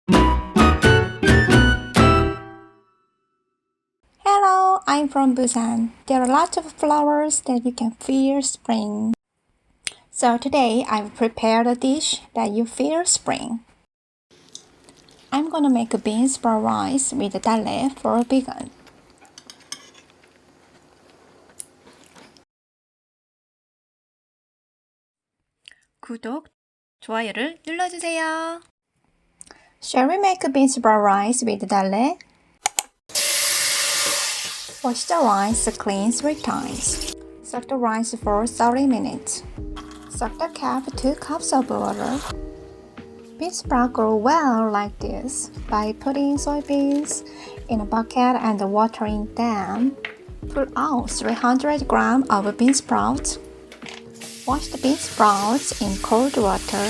Hello, I'm from Busan. There are lots of flowers that you can feel spring. So today I've prepared a dish that you feel spring. I'm gonna make a bean sprout rice with dalle for a vegan. 구독, 좋아요를 눌러주세요. Shall we make a bean sprout rice with dalle? Wash the rice clean 3 times. Soak the rice for 30 minutes. Soak the cap 2 cups of water. Bean sprouts grow well like this by putting soybeans in a bucket and watering them. Pull out 300 grams of bean sprouts. Wash the bean sprouts in cold water.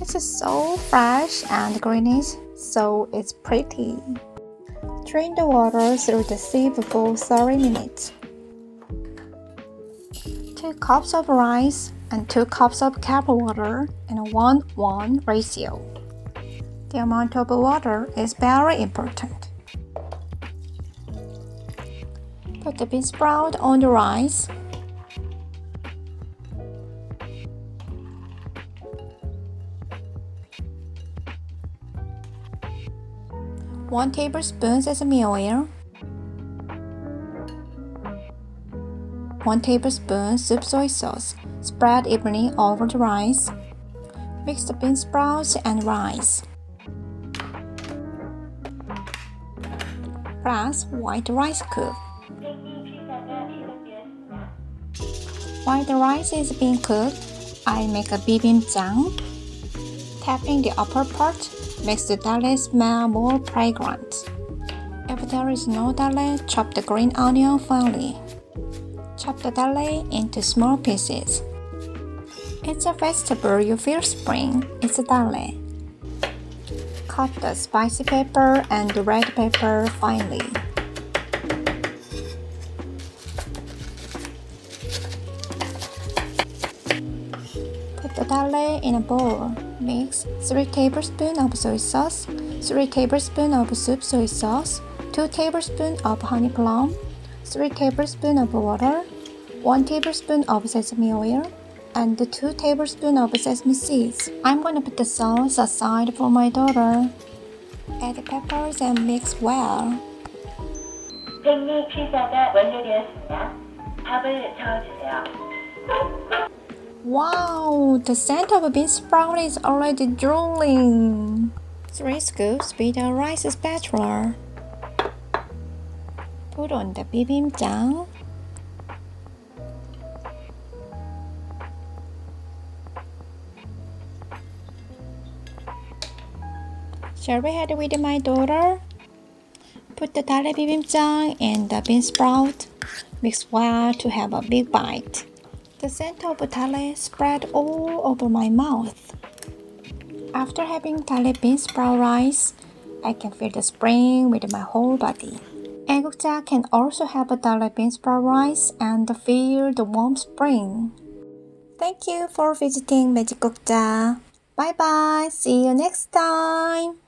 It's so fresh and greenish, so it's pretty. Drain the water through the sieve for 30 minutes. 2 cups of rice and 2 cups of cap water in a 1:1 ratio. The amount of water is very important. Put the bean sprout on the rice. One tablespoon sesame oil. 1 tablespoon soup soy sauce. Spread evenly over the rice. Mix the bean sprouts and rice. Plus white rice cube. While the rice is being cooked, I make a bibimbap. Tapping the upper part makes the dalle smell more fragrant. If there is no dalle, chop the green onion finely. Chop the dalle into small pieces. It's a vegetable you feel spring. It's a dalle. Cut the spicy pepper and the red pepper finely. Put the dalle in a bowl. Mix 3 tablespoons of soy sauce, 3 tablespoons of soup soy sauce, 2 tablespoons of honey plum, 3 tablespoons of water, 1 tablespoon of sesame oil, and 2 tablespoons of sesame seeds. I'm gonna put the sauce aside for my daughter. Add the peppers and mix well. 백미 피자가 완료되었습니다. 밥을 저어주세요. Wow, the scent of a bean sprout is already drooling. 3 scoops with a rice spatula. Put on the bibimbap. Shall we head with my daughter? Put the dalle bibimbap and the bean sprout. Mix well to have a big bite. The scent of dalle spread all over my mouth. After having dalle bean sprout rice, I can feel the spring with my whole body. 애국자 can also have a dalle bean sprout rice and feel the warm spring. Thank you for visiting Magic Gokja. Bye bye. See you next time.